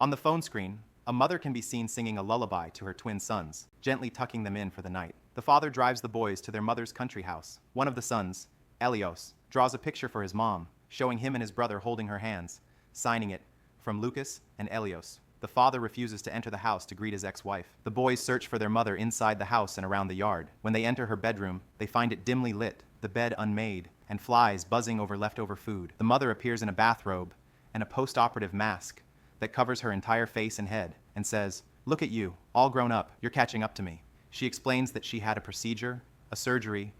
On the phone screen, a mother can be seen singing a lullaby to her twin sons, gently tucking them in for the night. The father drives the boys to their mother's country house. One of the sons, Elios, draws a picture for his mom, showing him and his brother holding her hands, signing it, "From Lucas and Elios." The father refuses to enter the house to greet his ex-wife. The boys search for their mother inside the house and around the yard. When they enter her bedroom, they find it dimly lit, the bed unmade, and flies buzzing over leftover food. The mother appears in a bathrobe and a post-operative mask that covers her entire face and head, and says, "Look at you, all grown up, you're catching up to me." She explains that she had a procedure, a surgery,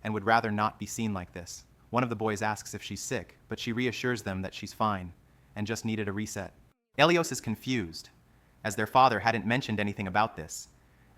and would rather not be seen like this. One of the boys asks if she's sick, but she reassures them that she's fine, and just needed a reset. Elios is confused, as their father hadn't mentioned anything about this,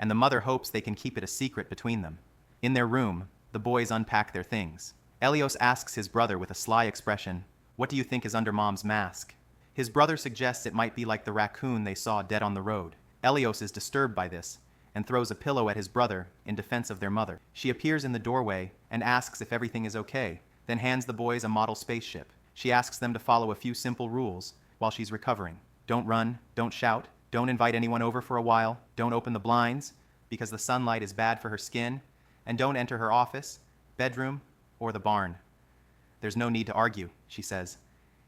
and the mother hopes they can keep it a secret between them. In their room, the boys unpack their things. Elios asks his brother with a sly expression, "What do you think is under Mom's mask?" His brother suggests it might be like the raccoon they saw dead on the road. Elios is disturbed by this, and throws a pillow at his brother in defense of their mother. She appears in the doorway and asks if everything is okay, then hands the boys a model spaceship. She asks them to follow a few simple rules while she's recovering. Don't run, don't shout, don't invite anyone over for a while, don't open the blinds because the sunlight is bad for her skin, and don't enter her office, bedroom, or the barn. "There's no need to argue," she says.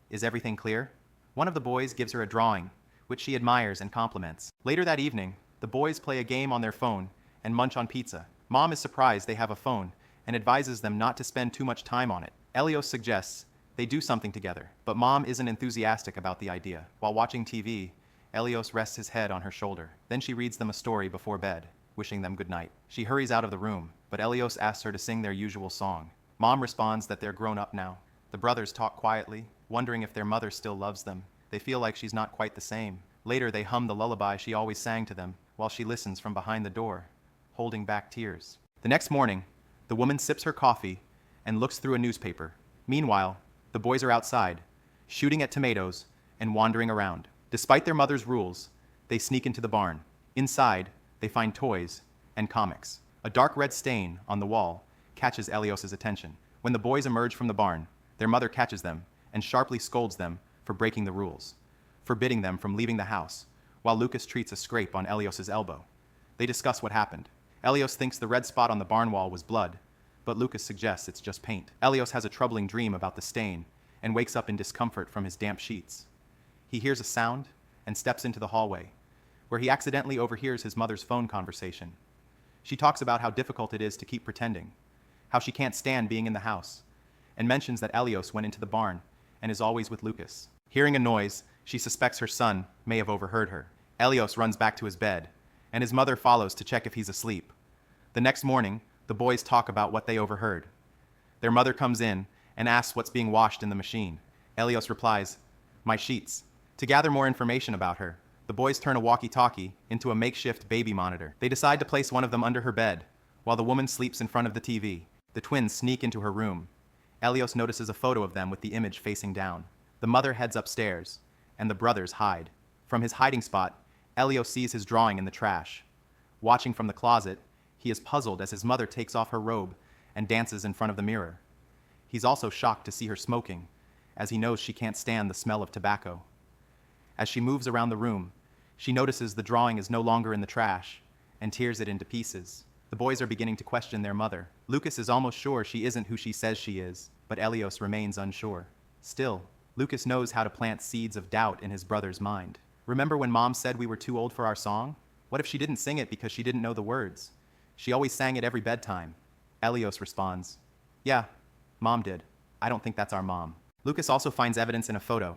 "Is everything clear?" One of the boys gives her a drawing, which she admires and compliments. Later that evening, the boys play a game on their phone and munch on pizza. Mom is surprised they have a phone and advises them not to spend too much time on it. Elios suggests they do something together, but Mom isn't enthusiastic about the idea. While watching TV, Elios rests his head on her shoulder. Then she reads them a story before bed, wishing them good night. She hurries out of the room, but Elios asks her to sing their usual song. Mom responds that they're grown up now. The brothers talk quietly, wondering if their mother still loves them. They feel like she's not quite the same. Later, they hum the lullaby she always sang to them, while she listens from behind the door, holding back tears. The next morning, the woman sips her coffee and looks through a newspaper. Meanwhile, the boys are outside, shooting at tomatoes and wandering around. Despite their mother's rules, they sneak into the barn. Inside, they find toys and comics. A dark red stain on the wall catches Elios's attention. When the boys emerge from the barn, their mother catches them and sharply scolds them for breaking the rules, forbidding them from leaving the house, while Lucas treats a scrape on Elios's elbow. They discuss what happened. Elios thinks the red spot on the barn wall was blood, but Lucas suggests it's just paint. Elios has a troubling dream about the stain and wakes up in discomfort from his damp sheets. He hears a sound and steps into the hallway, where he accidentally overhears his mother's phone conversation. She talks about how difficult it is to keep pretending, how she can't stand being in the house, and mentions that Elios went into the barn and is always with Lucas. Hearing a noise, she suspects her son may have overheard her. Elios runs back to his bed, and his mother follows to check if he's asleep. The next morning, the boys talk about what they overheard. Their mother comes in and asks what's being washed in the machine. Elios replies, "My sheets." To gather more information about her, the boys turn a walkie-talkie into a makeshift baby monitor. They decide to place one of them under her bed, while the woman sleeps in front of the TV. The twins sneak into her room. Elios notices a photo of them with the image facing down. The mother heads upstairs, and the brothers hide. From his hiding spot, Elios sees his drawing in the trash. Watching from the closet, he is puzzled as his mother takes off her robe and dances in front of the mirror. He's also shocked to see her smoking, as he knows she can't stand the smell of tobacco. As she moves around the room, she notices the drawing is no longer in the trash and tears it into pieces. The boys are beginning to question their mother. Lucas is almost sure she isn't who she says she is, but Elios remains unsure. Still, Lucas knows how to plant seeds of doubt in his brother's mind. "Remember when Mom said we were too old for our song? What if she didn't sing it because she didn't know the words? She always sang it every bedtime." Elios responds, "Yeah, Mom did. I don't think that's our mom." Lucas also finds evidence in a photo.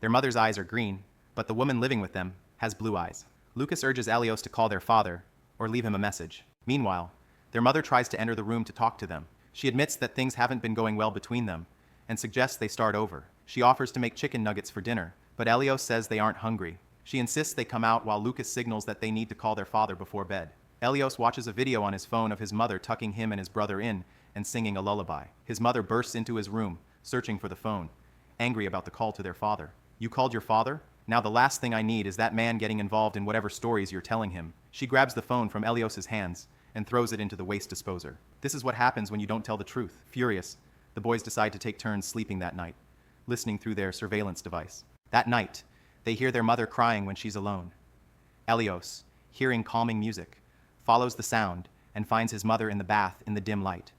Their mother's eyes are green, but the woman living with them has blue eyes. Lucas urges Elios to call their father or leave him a message. Meanwhile, their mother tries to enter the room to talk to them. She admits that things haven't been going well between them and suggests they start over. She offers to make chicken nuggets for dinner, but Elios says they aren't hungry. She insists they come out while Lucas signals that they need to call their father before bed. Elios watches a video on his phone of his mother tucking him and his brother in and singing a lullaby. His mother bursts into his room, searching for the phone, angry about the call to their father. "You called your father? Now the last thing I need is that man getting involved in whatever stories you're telling him." She grabs the phone from Elios's hands and throws it into the waste disposer. This is what happens when you don't tell the truth. Furious, the boys decide to take turns sleeping that night, listening through their surveillance device. That night, They hear their mother crying when she's alone. Elios, hearing calming music, follows the sound and finds his mother in the bath in the dim light,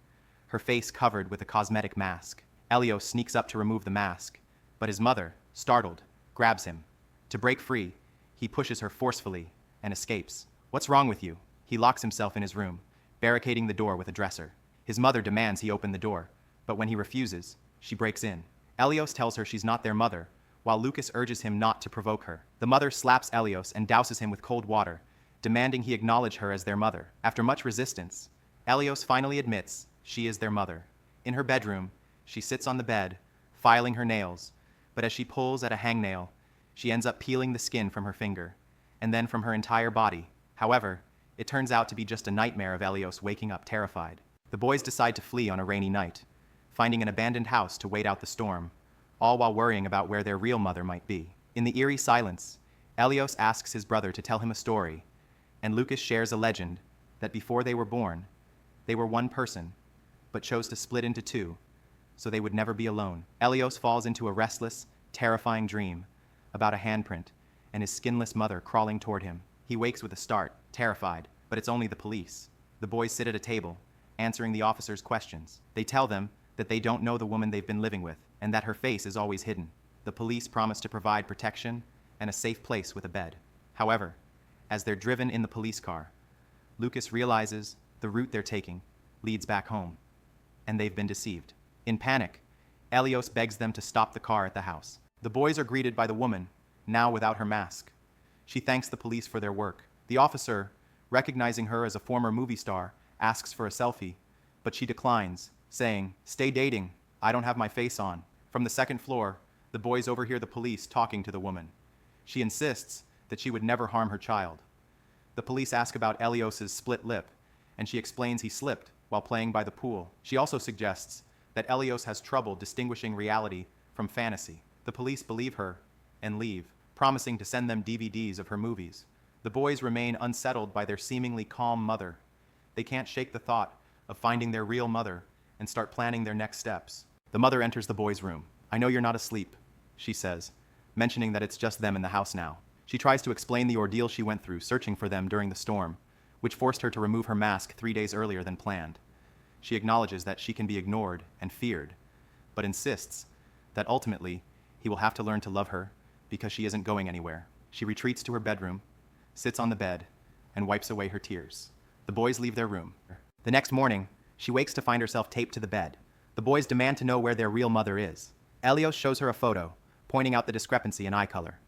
her face covered with a cosmetic mask. Elios sneaks up to remove the mask, but his mother, startled, grabs him. To break free, he pushes her forcefully and escapes. What's wrong with you? He locks himself in his room, barricading the door with a dresser. His mother demands he open the door, but when he refuses, she breaks in. Elios tells her she's not their mother, while Lucas urges him not to provoke her. The mother slaps Elios and douses him with cold water, demanding he acknowledge her as their mother. After much resistance, Elios finally admits she is their mother. In her bedroom, she sits on the bed, filing her nails, but as she pulls at a hangnail, she ends up peeling the skin from her finger, and then from her entire body. However, it turns out to be just a nightmare of Elios waking up terrified. The boys decide to flee on a rainy night, finding an abandoned house to wait out the storm, all while worrying about where their real mother might be. In the eerie silence, Elios asks his brother to tell him a story, and Lucas shares a legend that before they were born, they were one person, but chose to split into two, so they would never be alone. Elios falls into a restless, terrifying dream about a handprint and his skinless mother crawling toward him. He wakes with a start, terrified, but it's only the police. The boys sit at a table, answering the officers' questions. They tell them that they don't know the woman they've been living with, and that her face is always hidden. The police promise to provide protection and a safe place with a bed. However, as they're driven in the police car, Lucas realizes the route they're taking leads back home, and they've been deceived. In panic, Elios begs them to stop the car at the house. The boys are greeted by the woman, now without her mask. She thanks the police for their work. The officer, recognizing her as a former movie star, asks for a selfie, but she declines, saying, "Stay dating, I don't have my face on." From the second floor, the boys overhear the police talking to the woman. She insists that she would never harm her child. The police ask about Elios's split lip, and she explains he slipped while playing by the pool. She also suggests that Elios has trouble distinguishing reality from fantasy. The police believe her and leave, promising to send them DVDs of her movies. The boys remain unsettled by their seemingly calm mother. They can't shake the thought of finding their real mother and start planning their next steps. The mother enters the boys' room. "I know you're not asleep," she says, mentioning that it's just them in the house now. She tries to explain the ordeal she went through searching for them during the storm, which forced her to remove her mask 3 days earlier than planned. She acknowledges that she can be ignored and feared, but insists that ultimately he will have to learn to love her because she isn't going anywhere. She retreats to her bedroom, sits on the bed, and wipes away her tears. The boys leave their room. The next morning, she wakes to find herself taped to the bed. The boys demand to know where their real mother is. Elios shows her a photo, pointing out the discrepancy in eye color.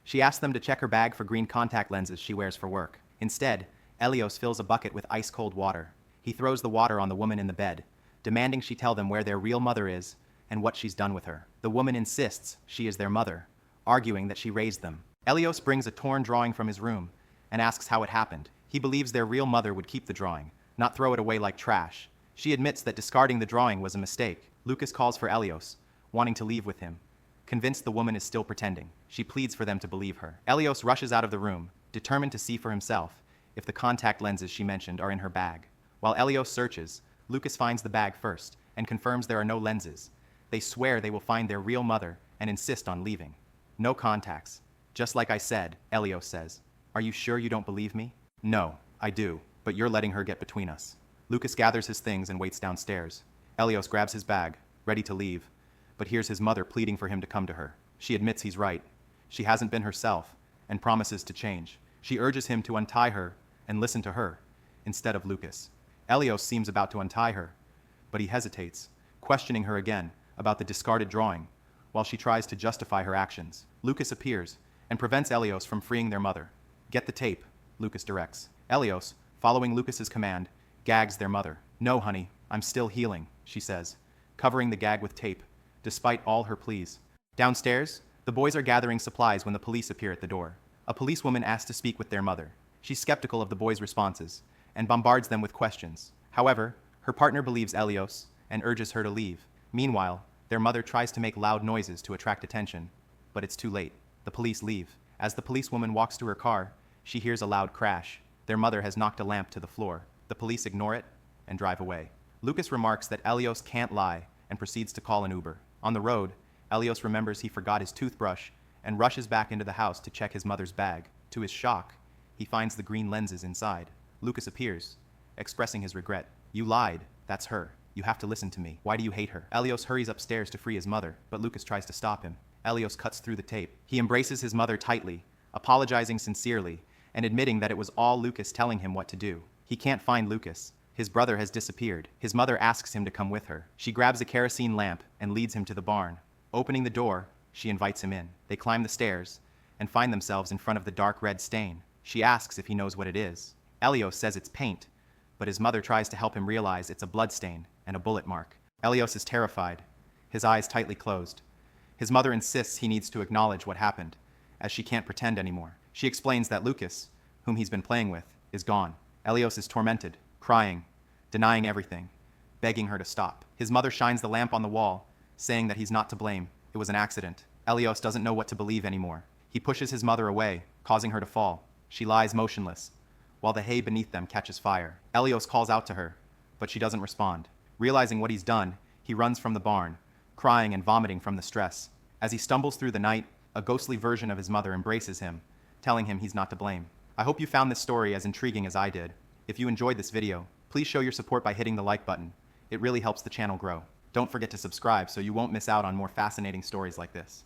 She asks them to check her bag for green contact lenses she wears for work. Instead, Elios fills a bucket with ice-cold water. He throws the water on the woman in the bed, demanding she tell them where their real mother is and what she's done with her. The woman insists she is their mother, arguing that she raised them. Elios brings a torn drawing from his room and asks how it happened. He believes their real mother would keep the drawing, not throw it away like trash. She admits that discarding the drawing was a mistake. Lucas calls for Elios, wanting to leave with him, convinced the woman is still pretending. She pleads for them to believe her. Elios rushes out of the room, determined to see for himself if the contact lenses she mentioned are in her bag. While Elios searches, Lucas finds the bag first and confirms there are no lenses. They swear they will find their real mother and insist on leaving. "No contacts. Just like I said," Elios says. "Are you sure you don't believe me?" "No, I do, but you're letting her get between us." Lucas gathers his things and waits downstairs. Elios grabs his bag, ready to leave, but hears his mother pleading for him to come to her. She admits he's right. She hasn't been herself and promises to change. She urges him to untie her and listen to her instead of Lucas. Elios seems about to untie her, but he hesitates, questioning her again about the discarded drawing, while she tries to justify her actions. Lucas appears and prevents Elios from freeing their mother. "Get the tape," Lucas directs. Elios, following Lucas's command, gags their mother. "No, honey, I'm still healing," she says, covering the gag with tape, despite all her pleas. Downstairs, the boys are gathering supplies when the police appear at the door. A policewoman asks to speak with their mother. She's skeptical of the boys' responses and bombards them with questions. However, her partner believes Elios and urges her to leave. Meanwhile, their mother tries to make loud noises to attract attention, but it's too late. The police leave. As the policewoman walks to her car, she hears a loud crash. Their mother has knocked a lamp to the floor. The police ignore it and drive away. Lucas remarks that Elios can't lie and proceeds to call an Uber. On the road, Elios remembers he forgot his toothbrush and rushes back into the house to check his mother's bag. To his shock, he finds the green lenses inside. Lucas appears, expressing his regret. "You lied. That's her. You have to listen to me. Why do you hate her?" Elios hurries upstairs to free his mother, but Lucas tries to stop him. Elios cuts through the tape. He embraces his mother tightly, apologizing sincerely, and admitting that it was all Lucas telling him what to do. He can't find Lucas. His brother has disappeared. His mother asks him to come with her. She grabs a kerosene lamp and leads him to the barn. Opening the door, she invites him in. They climb the stairs and find themselves in front of the dark red stain. She asks if he knows what it is. Elios says it's paint, but his mother tries to help him realize it's a blood stain and a bullet mark. Elios is terrified, his eyes tightly closed. His mother insists he needs to acknowledge what happened, as she can't pretend anymore. She explains that Lucas, whom he's been playing with, is gone. Elios is tormented, crying, denying everything, begging her to stop. His mother shines the lamp on the wall, saying that he's not to blame. It was an accident. Elios doesn't know what to believe anymore. He pushes his mother away, causing her to fall. She lies motionless, while the hay beneath them catches fire. Elios calls out to her, but she doesn't respond. Realizing what he's done, he runs from the barn, crying and vomiting from the stress. As he stumbles through the night, a ghostly version of his mother embraces him, telling him he's not to blame. I hope you found this story as intriguing as I did. If you enjoyed this video, please show your support by hitting the like button. It really helps the channel grow. Don't forget to subscribe so you won't miss out on more fascinating stories like this.